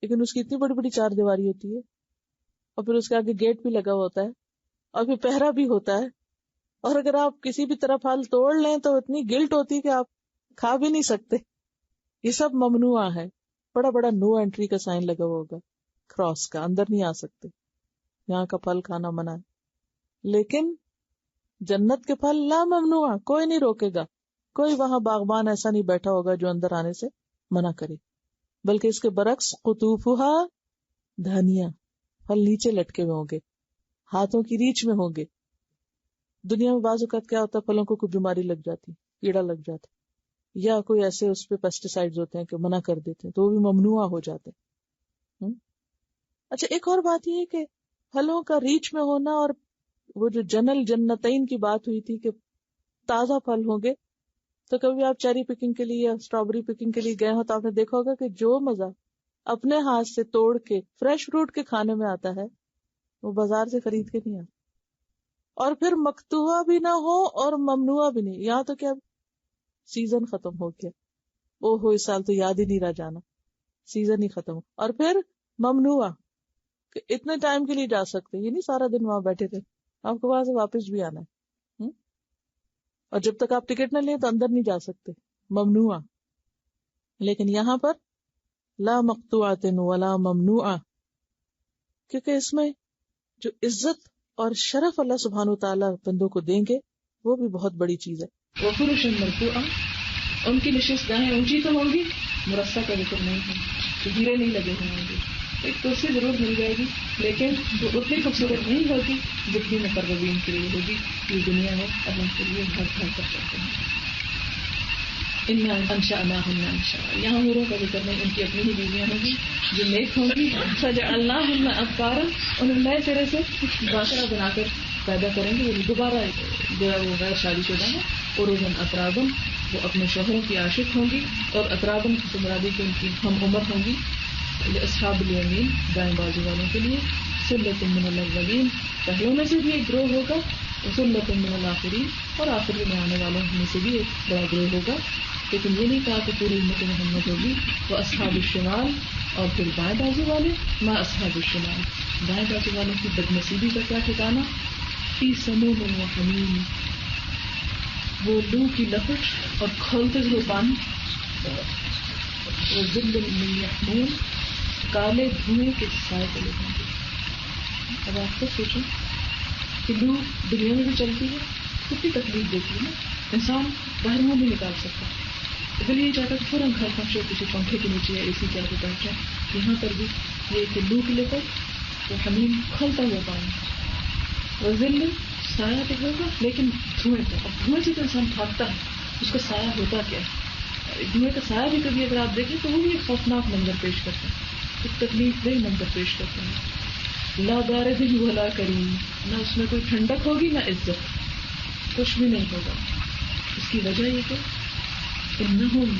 لیکن اس کی اتنی بڑی بڑی چار دیواری ہوتی ہے، اور پھر اس کے آگے گیٹ بھی لگا ہوتا ہے، اور پھر پہرا بھی ہوتا ہے، اور اگر آپ کسی بھی طرح پھل توڑ لیں تو اتنی گلٹ ہوتی ہے کہ آپ کھا بھی نہیں سکتے۔ یہ سب ممنوع ہے، بڑا بڑا نو انٹری کا سائن لگا ہوا ہوگا، کراس کا، اندر نہیں آ سکتے، یہاں کا پھل کھانا منع ہے۔ لیکن جنت کے پھل لا ممنوع، کوئی نہیں روکے گا، کوئی وہاں باغبان ایسا نہیں بیٹھا ہوگا جو اندر آنے سے منع کرے، بلکہ اس کے برعکس قطوفہا دھانیہ، پھل نیچے لٹکے ہوئے ہوں گے، ہاتھوں کی ریچھ میں ہوں گے۔ دنیا میں بعض اوقات کیا ہوتا ہے، پھلوں کو کوئی بیماری لگ جاتی، کیڑا لگ جاتا، یا کوئی ایسے اس پہ پیسٹیسائڈز ہوتے ہیں کہ منع کر دیتے ہیں، تو وہ بھی ممنوع ہو جاتے ہیں۔ اچھا ایک اور بات یہ ہے کہ پھلوں کا ریچ میں ہونا، اور وہ جو جنتین کی بات ہوئی تھی کہ تازہ پھل ہوں گے، تو کبھی آپ چیری پکنگ کے لیے یا اسٹرابری پکنگ کے لیے گئے ہو تو آپ نے دیکھا ہوگا کہ جو مزہ اپنے ہاتھ سے توڑ کے فریش فروٹ کے کھانے میں آتا ہے وہ بازار سے خرید کے نہیں آتا۔ اور پھر مقطوعہ بھی نہ ہو اور ممنوعہ بھی نہیں، یہاں تو کیا سیزن ختم ہو گیا، او ہو اس سال تو یاد ہی نہیں رہ جانا، سیزن ہی ختم۔ اور پھر ممنوعہ کہ اتنے ٹائم کے لیے جا سکتے، یہ نہیں سارا دن وہاں بیٹھے تھے، آپ کو وہاں سے واپس بھی آنا ہے، اور جب تک آپ ٹکٹ نہ لیں تو اندر نہیں جا سکتے، ممنوع۔ لیکن یہاں پر لا مقطوعۃ ولا ممنوعہ،
کیونکہ اس میں جو عزت اور شرف اللہ سبحانہ و تعالیٰ بندوں کو دیں گے وہ بھی بہت بڑی چیز ہے.
وفرش مرفوعہ، ان کی نشست گاہیں اونچی تو ہوں گی، مرصع کا ذکر نہیں ہے، ہیرے نہیں لگے ہوئے ہوں گے. ایک کرسی ضرور مل جائے گی لیکن وہ اتنی خوبصورت نہیں ہوگی جتنی مقربین کے لیے ہوگی. یہ دنیا میں اللہ کے لیے گھر گھر کر کرتے ہیں. انا انشأناہن انشاء، یہاں حوروں کا ذکر نہیں، ان کی اپنی ہی بیویاں ہوں گی جو نیک ہوں گی. فجعلناہن ابکارا، انہیں نئے سرے سے باقرہ بنا کر پیدا کریں گے. وہ دوبارہ جو ہے وہ غیر شادی شدہ ہے. عروباً اتراباً، وہ اپنے شوہروں کی عاشق ہوں گی. اور اتراباً سے مرادی کہ ان کی ہم عمر ہوں گی. اصحاب الیمین، دائیں بازو والوں کے لیے. سلۃ من الاولین، پہلوں میں سے بھی ایک گروہ ہوگا. سلۃ من الآخرین، اور آخری میں آنے والوں میں سے بھی ایک بڑا گروہ ہوگا. لیکن یہ نہیں کہا کہ پوری امت محمد ہوگی. وہ اصحاب الشمال، اور پھر بائیں بازو والے. ما اصحاب الشمال، دائیں بازو والوں کی بدنصیبی کا کیا ٹھکانا. فی سموم و حمیم، وہ لو کی لپٹ اور کھولتے ہوئے پانی. وہ ظل من یحموم، کالے دھوئیں کے سائے تلے ہوں گے. اب آپ کو سوچیں کہ لو دنیا میں بھی چلتی ہے، کتنی تکلیف دیتی ہے نا. انسان باہر منہ نہیں نکال سکتا، دل یہ چاہتا کہ فوراً گھر پہنچے، کسی پنکھے کے نیچے یا اے سی کے آگے بیٹھ جائے. یہاں پر بھی یہ کہ لو کی لپٹ، وہ حمیم کھولتا ہوا پانی. وہ ظل، سایہ تو ہوگا لیکن دھوئیں تو. اب دھوئیں سے تو انسان بھاگتا ہے، اس کا سایہ ہوتا کیا ہے. دھوئیں کا سایہ بھی کبھی اگر آپ دیکھیں تو وہ بھی ایک خوفناک منظر پیش کرتا ہے، ایک تکلیف دہ منظر پیش کرتا ہے. لا بارد ولا کریم، نہ اس میں کوئی ٹھنڈک ہوگی نہ عزت، کچھ بھی نہیں ہوگا. اس کی وجہ یہ کہ انہم،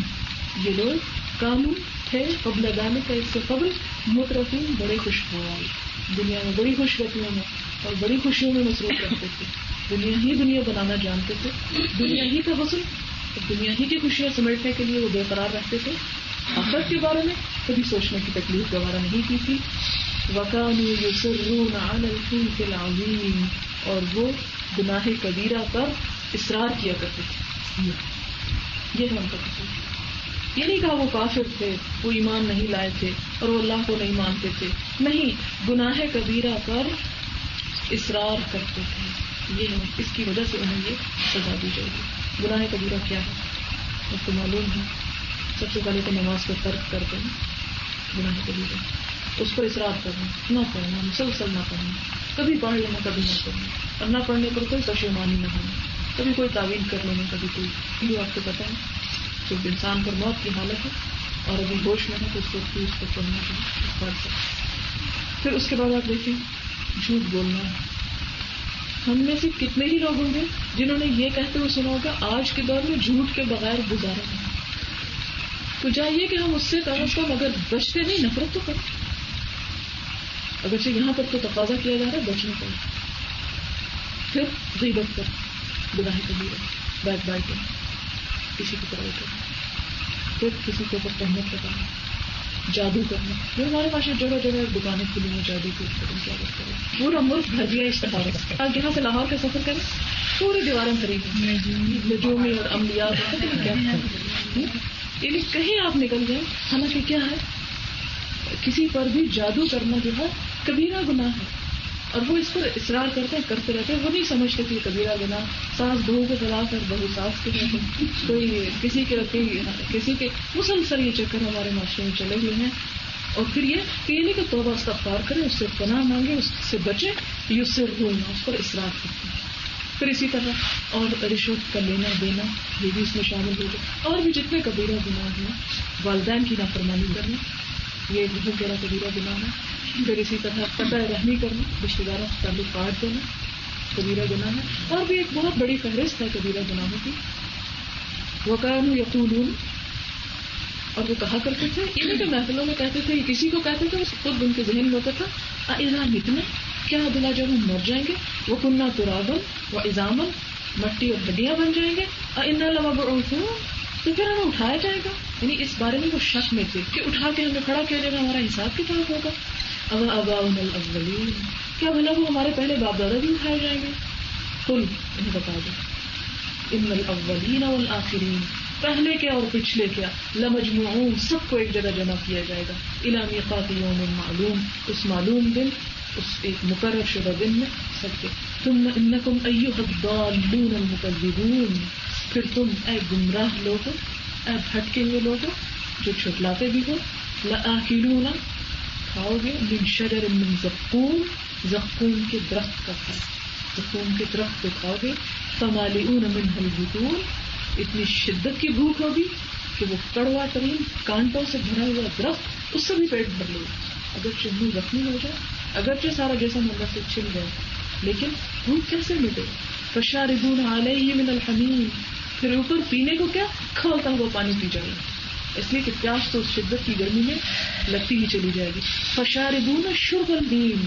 یہ لوگ، کانوں تھے قبل ذالک، اس سے قبل، مترفین، بڑے خوشحال، دنیا میں بڑی خوش رتیوں میں اور بڑی خوشیوں میں مصروف رہتے تھے. دنیا بنانا جانتے تھے، دنیا ہی کا حسن اور دنیا ہی کی خوشیاں سمیٹنے کے لیے وہ بے قرار رہتے تھے. آخرت کے بارے میں کبھی سوچنے کی تکلیف گوارا نہیں کی تھی. وَكَانُوا يُصِرُّونَ عَلَى الْحِنْثِ الْعَظِيمِ، اور وہ گناہ کبیرہ پر اصرار کیا کرتے تھے. یہ ہے ان کا قصور. یہ نہیں کہا وہ کافر تھے، وہ ایمان نہیں لائے تھے اور وہ اللہ کو نہیں مانتے تھے. نہیں، گناہ کبیرہ پر اصرار کرتے تھے. یہ اس کی وجہ سے انہیں یہ سزا دی جائے گی. گناہ کبیرہ کیا ہے آپ کو معلوم ہے. سب سے پہلے تو نماز کا ترک کر دیں، گناہ کبیرہ. اس پر اصرار کرنا، نہ پڑھنا، مسلسل نہ پڑھنا، کبھی پڑھ لینا کبھی نہ پڑھنا، اور نہ پڑھنے پر کوئی پشیمانی نہ ہونا، کبھی کوئی تعویل کر لینا، کبھی کوئی. جو آپ کو پتا ہے جب انسان پر موت کی حالت ہے اور ابھی ہوش میں ہے تو اس کو پڑھنا چاہیے، پڑھ سکتے. پھر اس کے بعد آپ دیکھیں جھوٹ بولنا. ہم میں سے کتنے ہی لوگ ہوں گے جنہوں نے یہ کہتے ہوئے سنا ہوگا آج کے دور میں جھوٹ کے بغیر گزارا نہیں. تو چاہیے کہ ہم اس سے کم از کم اگر بچتے نہیں، نفرت تو کریں. اگرچہ یہاں پر تو تقاضا کیا جا رہا ہے بچنے کا. پھر غیبت کر، گناہ کبیرہ، بیک بائٹنگ، کسی کی برائی کرنا. پھر کسی کے اوپر تہمت لگانا، جادو کرنا. جو ہمارے پاس جگہ جگہ دکانیں کھلی ہیں جادو کی، پورا ملک بھر دیا اشتہار. آج یہاں سے لاہور کا سفر کریں، پوری دیواریں بھری ہیں نجومی اور عملیات. یعنی کہیں آپ نکل گئے، حالانکہ کیا ہے، کسی پر بھی جادو کرنا جو ہے کبیرہ گناہ ہے. اور وہ اس پر اصرار کرتے رہتے ہیں. وہ نہیں سمجھتے کہ یہ کبیرہ گناہ ساس بہو کے خلاف اور بہو ساس کے خلاف، کوئی کسی کے مسلسل یہ چکر ہمارے معاشرے میں چلے ہوئے ہیں. اور پھر یہ کہ یہ نہیں کہ توبہ استغفار کریں، اس سے پناہ مانگے، اس سے بچیں، یصرون، اس پر اصرار کرتے ہیں. پھر اسی طرح اور رشوت کا لینا دینا، یہ بھی اس میں شامل ہو گئے. اور بھی جتنے کبیرہ گناہ ہیں، والدین کی نافرمانی کرنا، یہ بہت بڑا کبیرہ گناہ ہے. پھر اسی طرح قطع رحمی کرنا، رشتہ داروں سے تعلق کاٹ دینا، کبیرہ گناہ ہے. اور بھی ایک بہت بڑی فہرست ہے کبیرہ گناہوں کی. وَكَانُوا يَقُولُونَ، اور وہ کہا کرتے تھے، انہیں کے محفلوں میں کہتے تھے، کسی کو کہتے تھے، خود ان کے ذہن میں ہوتا تھا، اِذَا مِتْنَا، کیا بلا جب ہم مر جائیں گے، وَكُنَّا تُرَابًا وَعِظَامًا، مٹی اور ہڈیاں بن جائیں گے، أَإِنَّا لَمَبْعُوثُونَ، تو پھر ہمیں اٹھایا جائے گا. یعنی اس بارے میں وہ شک میں تھے کہ اٹھا کے ہمیں کھڑا کیا جائے گا، ہمارا حساب کتاب ہوگا. اب آباؤنا الاولین، کیا بھلا وہ ہمارے پہلے باپ دادا بھی اٹھائے جائیں گے. قل، انہیں بتا دو، ان الاولین والآخرین، پہلے کیا اور پچھلے کیا، لمجموعون، سب کو ایک جگہ جمع کیا جائے گا، الی میقات یوم معلوم، اس معلوم دن
اس ایک مقرر شدہ دن میں سب کے. ثم انکم ایھا الضالون المکذبون، پھر تم اے گمراہ لوگو، اے بھٹکے ہوئے لوگو جو چھٹلاتے بھی ہو، لآکلون کھاؤ گے من شجر من زقوم، زقوم کے درخت کا پھل، زقوم کے درخت کو کھاؤ گے. فمالئون منہ البطون، اتنی شدت کی بھوک ہوگی کہ وہ کڑوا ترین کانٹوں سے بھرا ہوا درخت اس سے بھی پیٹ بھر لو. اگرچہ منہ زخمی ہو جائے، اگرچہ سارا جسم اندر سے چھل جائے، لیکن بھوک کیسے مٹے. فشاربون علیہ من الحمیم، پھر اوپر پینے کو کیا، کھولتا ہوا پانی پی جائے گا، اس لیے کہ پیاس تو اس شدت کی گرمی میں لگتی ہی چلی جائے گی. فشاربون شرب الہیم،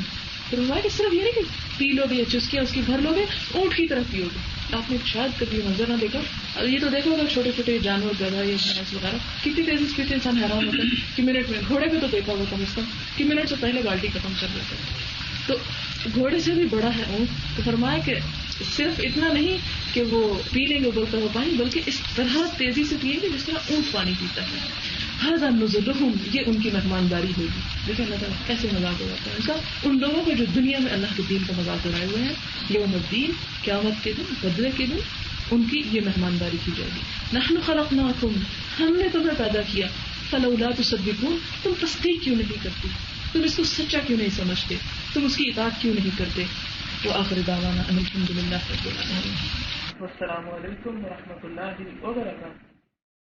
پھر ہمارے صرف یہ نہیں کہ پی لو گے یا چسکیاں اس کی بھر لو گے، اونٹ کی طرف پیو گے. آپ نے شاید کبھی منظر نہ دیکھا، یہ تو دیکھو اگر چھوٹے چھوٹے جانور گدھا یا بھینس وغیرہ کتنی تیزی سے پیتے، انسان حیران ہوتا ہے کہ منٹ میں. گھوڑے پہ تو دیکھا ہوگا کم از کم کہ منٹ سے پہلے بالٹی ختم کر دیتا ہے. تو گھوڑے سے بھی بڑا ہے اونٹ. تو فرمایا کہ صرف اتنا نہیں کہ وہ پی لیں گے ابلتا ہوا پانی، بلکہ اس طرح تیزی سے پیئیں گے جس طرح اونٹ پانی پیتا ہے. ھذا نزلھم، یہ ان کی مہمانداری ہوگی. دیکھیں اللہ تعالیٰ کیسے مذاق اڑاتا ہے ان کا، ان لوگوں کو جو دنیا میں اللہ کے دین کا مذاق اڑائے ہوئے ہیں. یوم الدین، قیامت کے دن، بدلے کے دن ان کی یہ مہمانداری کی جائے گی. نحن خلقناکم، ہم نے تمہیں پیدا کیا. فلولا تصدقون، تم تصدیق کیوں نہیں کرتی، تم اس کو سچا کیوں نہیں سمجھتے، تم اس کی اطاعت کیوں نہیں کرتے. وآخر دعوانا ان الحمد للہ رب العالمین. والسلام علیکم ورحمۃ اللہ وبرکاتہ.